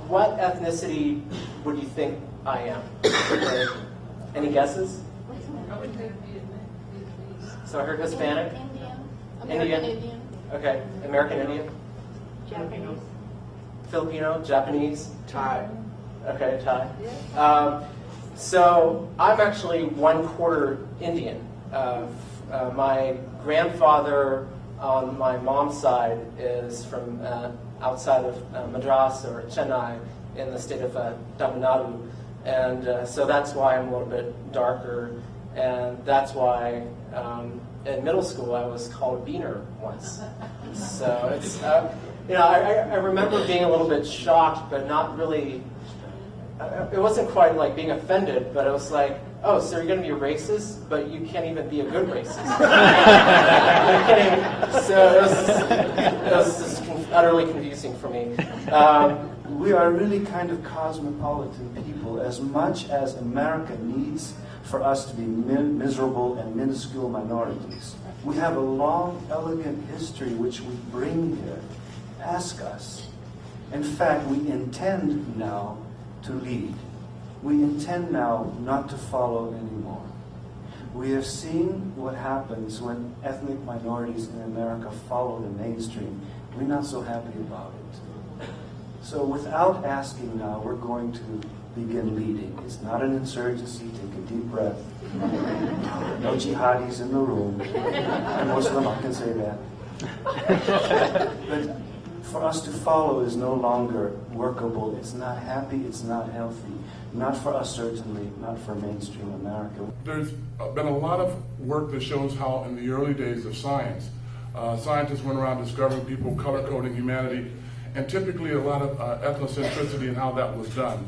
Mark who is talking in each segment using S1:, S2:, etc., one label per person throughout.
S1: what ethnicity would you think I am? Any guesses? So I heard Hispanic?
S2: Indian.
S1: Okay. American Indian?
S2: Japanese.
S1: Filipino? Japanese?
S3: Thai.
S1: Okay, Thai. So I'm actually 1/4 Indian. My grandfather on my mom's side is from outside of Madras or Chennai in the state of Tamil Nadu. And so that's why I'm a little bit darker. And that's why in middle school I was called a beaner once. So it's, I remember being a little bit shocked, but not really, it wasn't quite like being offended, but it was like, oh, so you're going to be a racist, but you can't even be a good racist. So it was just utterly confusing for me.
S4: We are really kind of cosmopolitan people. As much as America needs for us to be miserable and minuscule minorities, we have a long, elegant history which we bring here. Ask us. In fact, we intend now to lead. We intend now not to follow anymore. We have seen what happens when ethnic minorities in America follow the mainstream. We're not so happy about it. So without asking now, we're going to begin leading. It's not an insurgency. Take a deep breath. No jihadis in the room. I'm Muslim, I can say that. But for us to follow is no longer workable. It's not happy. It's not healthy. Not for us, certainly. Not for mainstream America.
S5: There's been a lot of work that shows how in the early days of science, scientists went around discovering people, color-coding humanity, and typically a lot of ethnocentricity in how that was done.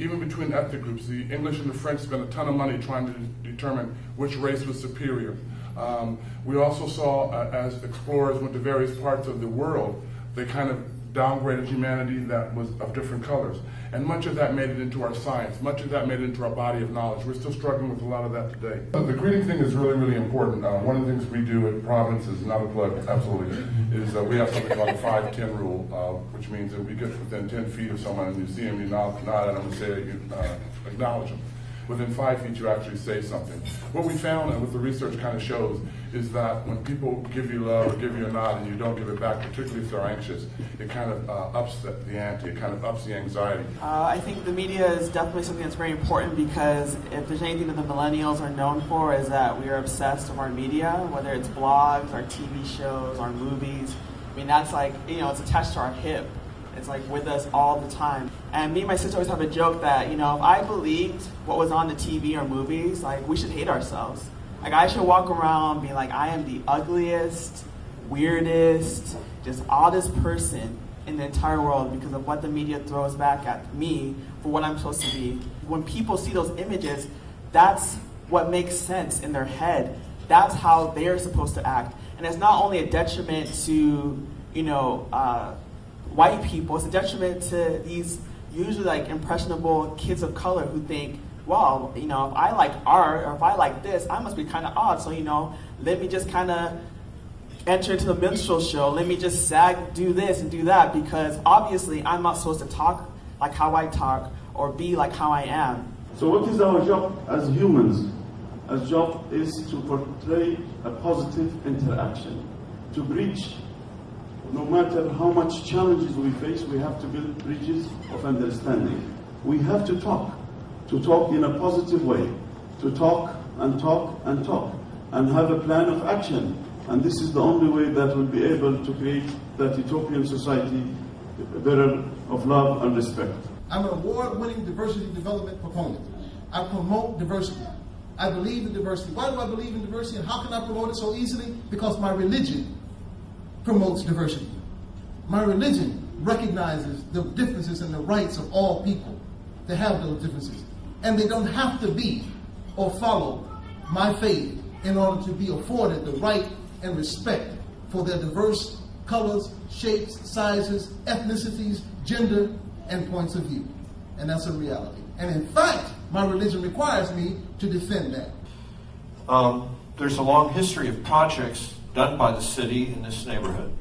S5: Even between ethnic groups, the English and the French spent a ton of money trying to determine which race was superior. We also saw, as explorers went to various parts of the world, they kind of downgraded humanity that was of different colors. And much of that made it into our science. Much of that made it into our body of knowledge. We're still struggling with a lot of that today. The greeting thing is really, really important. One of the things we do at Providence is not a plug, absolutely, is we have something called the 5-10 rule, which means that we get within 10 feet of someone and you see them, you nod at them and say, you acknowledge them. Within 5 feet, you actually say something. What we found, and what the research kind of shows, is that when people give you love or give you a nod and you don't give it back, particularly if they're anxious, it kind of ups the ante, it kind of ups the anxiety.
S3: I think the media is definitely something that's very important, because if there's anything that the millennials are known for, is that we are obsessed with our media, whether it's blogs, our TV shows, our movies. I mean, that's like, it's attached to our hip. It's like with us all the time. And me and my sister always have a joke that, if I believed what was on the TV or movies, like, we should hate ourselves. Like, I should walk around being like, I am the ugliest, weirdest, just oddest person in the entire world because of what the media throws back at me for what I'm supposed to be. When people see those images, that's what makes sense in their head. That's how they're supposed to act. And it's not only a detriment to, white people, it's a detriment to these usually like impressionable kids of color who think, wow, if I like art or if I like this, I must be kind of odd. So, let me just kind of enter into the minstrel show. Let me just do this and do that, because obviously I'm not supposed to talk like how I talk or be like how I am.
S6: So what is our job as humans? Our job is to portray a positive interaction, to bridge. No matter how much challenges we face, we have to build bridges of understanding. We have to talk in a positive way, to talk and talk and talk, and have a plan of action. And this is the only way that we'll be able to create that utopian society, better of love and respect.
S7: I'm an award-winning diversity development proponent. I promote diversity. I believe in diversity. Why do I believe in diversity, and how can I promote it so easily? Because my religion promotes diversity. My religion recognizes the differences and the rights of all people to have those differences. And they don't have to be or follow my faith in order to be afforded the right and respect for their diverse colors, shapes, sizes, ethnicities, gender, and points of view. And that's a reality. And in fact, my religion requires me to defend that.
S8: There's a long history of projects done by the city in this neighborhood.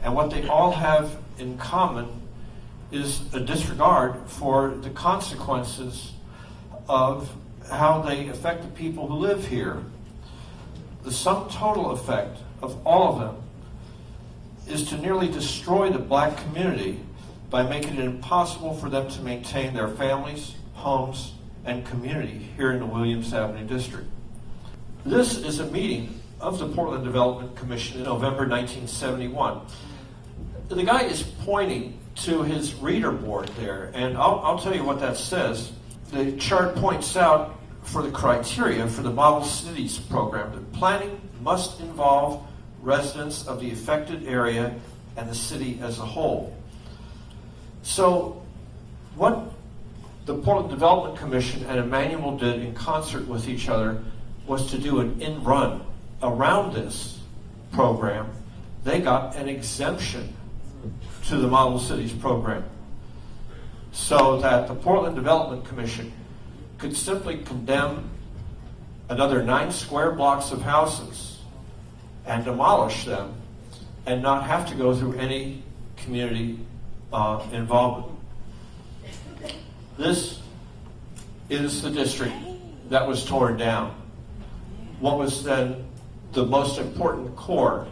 S8: And what they all have in common is a disregard for the consequences of how they affect the people who live here. The sum total effect of all of them is to nearly destroy the black community by making it impossible for them to maintain their families, homes, and community here in the Williams Avenue District. This is a meeting of the Portland Development Commission in November 1971. The guy is pointing to his reader board there, and I'll tell you what that says. The chart points out for the criteria for the Model Cities program that planning must involve residents of the affected area and the city as a whole. So what the Portland Development Commission and Emmanuel did in concert with each other was to do an in-run around this program. They got an exemption to the Model Cities program so that the Portland Development Commission could simply condemn another 9 square blocks of houses and demolish them and not have to go through any community involvement. This is the district that was torn down. What was then the most important core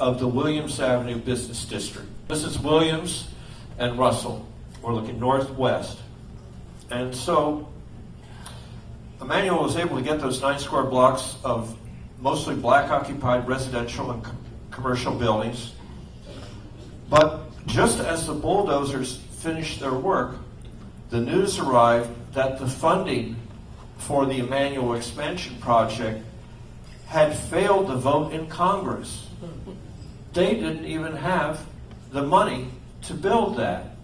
S8: of the Williams Avenue Business District. This is Williams and Russell. We're looking northwest. And so Emmanuel was able to get those 9 square blocks of mostly black-occupied residential and commercial buildings. But just as the bulldozers finished their work, the news arrived that the funding for the Emmanuel expansion project had failed to vote in Congress. They didn't even have the money to build that.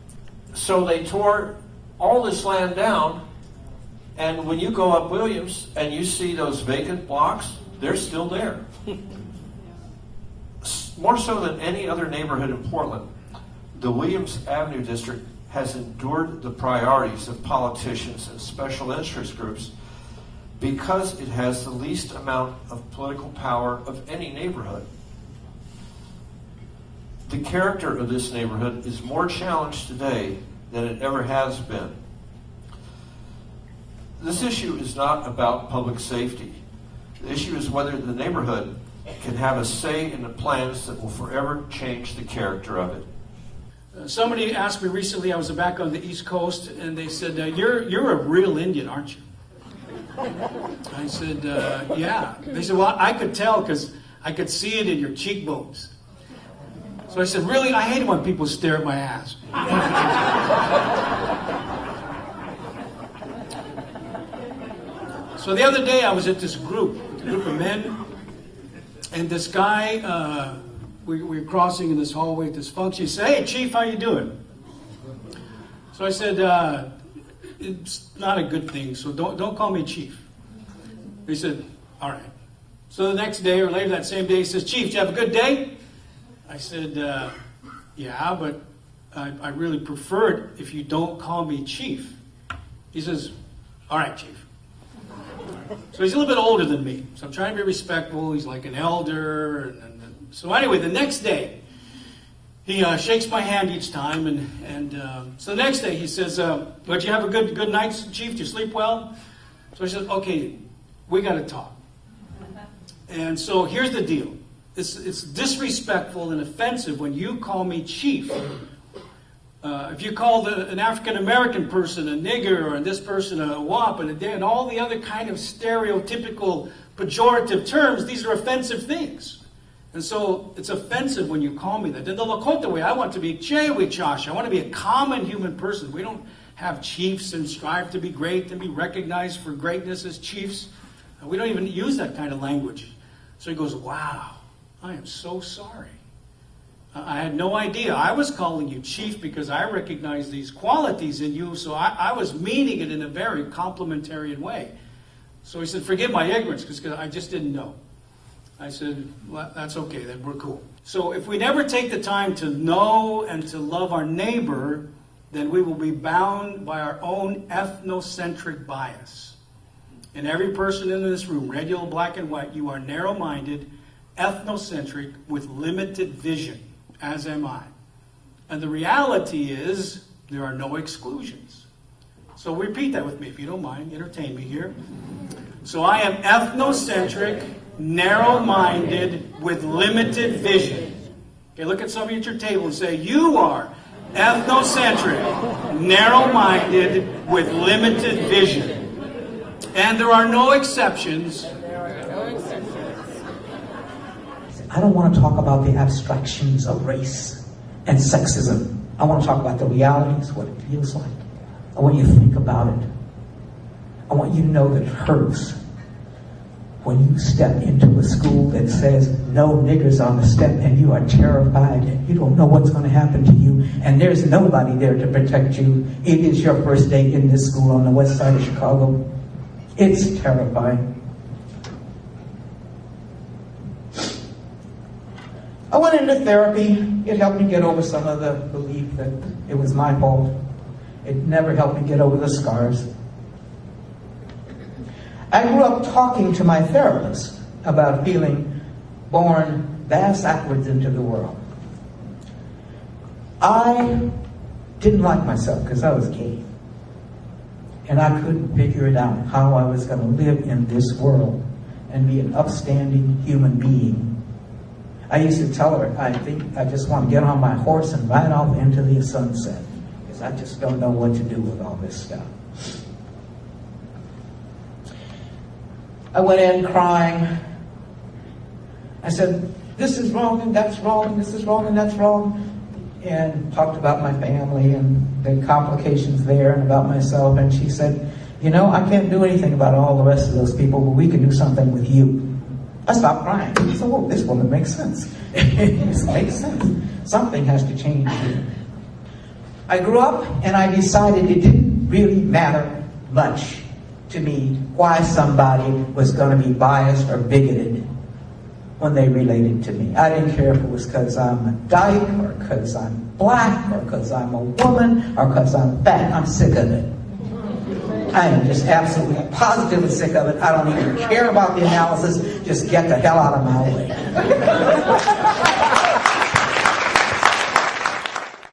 S8: So they tore all this land down, and when you go up Williams and you see those vacant blocks, they're still there. More so than any other neighborhood in Portland, the Williams Avenue District has endured the priorities of politicians and special interest groups because it has the least amount of political power of any neighborhood. The character of this neighborhood is more challenged today than it ever has been. This issue is not about public safety. The issue is whether the neighborhood can have a say in the plans that will forever change the character of it.
S9: Somebody asked me recently, I was back on the East Coast, and they said, you're a real Indian, aren't you? I said, yeah. They said, well, I could tell because I could see it in your cheekbones. So I said, really? I hate it when people stare at my ass. So the other day I was at this group of men, and this guy, we were crossing in this hallway at this function. He said, hey, Chief, how you doing? So I said, it's not a good thing, so don't call me Chief. He said, all right. So the next day or later that same day, he says, Chief, did you have a good day? I said, yeah, but I really prefer it if you don't call me Chief. He says, all right, Chief. So he's a little bit older than me, so I'm trying to be respectful. He's like an elder. So anyway, the next day, he shakes my hand each time, and so the next day he says, "Did you have a good night, Chief? Did you sleep well?" So I said, "Okay, we got to talk." And so here's the deal: it's disrespectful and offensive when you call me Chief. If you call an African American person a nigger, or this person a wop, and all the other kind of stereotypical pejorative terms, these are offensive things. And so it's offensive when you call me that. In the Lakota way, I want to be Chewichash. I want to be a common human person. We don't have chiefs and strive to be great and be recognized for greatness as chiefs. We don't even use that kind of language. So he goes, wow, I am so sorry. I had no idea. I was calling you Chief because I recognize these qualities in you, so I was meaning it in a very complimentarian way. So he said, forgive my ignorance, because I just didn't know. I said, well, that's okay, then we're cool. So if we never take the time to know and to love our neighbor, then we will be bound by our own ethnocentric bias. And every person in this room, red, yellow, black, and white, you are narrow-minded, ethnocentric, with limited vision, as am I. And the reality is, There are no exclusions. So repeat that with me if you don't mind. Entertain me here. So I am ethnocentric, narrow-minded, with limited vision. Okay, look at somebody at your table and say, you are ethnocentric, narrow-minded, with limited vision. And there are no exceptions.
S10: I don't want to talk about the abstractions of race and sexism. I want to talk about the realities, what it feels like. I want you to think about it. I want you to know that it hurts when you step into a school that says no niggers on the step and you are terrified and you don't know what's going to happen to you and there's nobody there to protect you. It is your first day in this school on the west side of Chicago. It's terrifying. I went into therapy. It helped me get over some of the belief that it was my fault. It never helped me get over the scars. I grew up talking to my therapist about feeling born backwards into the world. I didn't like myself because I was gay. And I couldn't figure it out how I was going to live in this world and be an upstanding human being. I used to tell her, I think I just want to get on my horse and ride off into the sunset because I just don't know what to do with all this stuff. I went in crying. I said, this is wrong and that's wrong, this is wrong and that's wrong. And talked about my family and the complications there and about myself. And she said, you know, I can't do anything about all the rest of those people, but we can do something with you. I stopped crying. I said, whoa, this woman makes sense. This makes sense. Something has to change here. I grew up and I decided it didn't really matter much to me why somebody was going to be biased or bigoted when they related to me. I didn't care if it was because I'm a dyke or because I'm black or because I'm a woman or because I'm fat. I'm sick of it. I am just absolutely positively sick of it. I don't even care about the analysis. Just get the hell out of my way.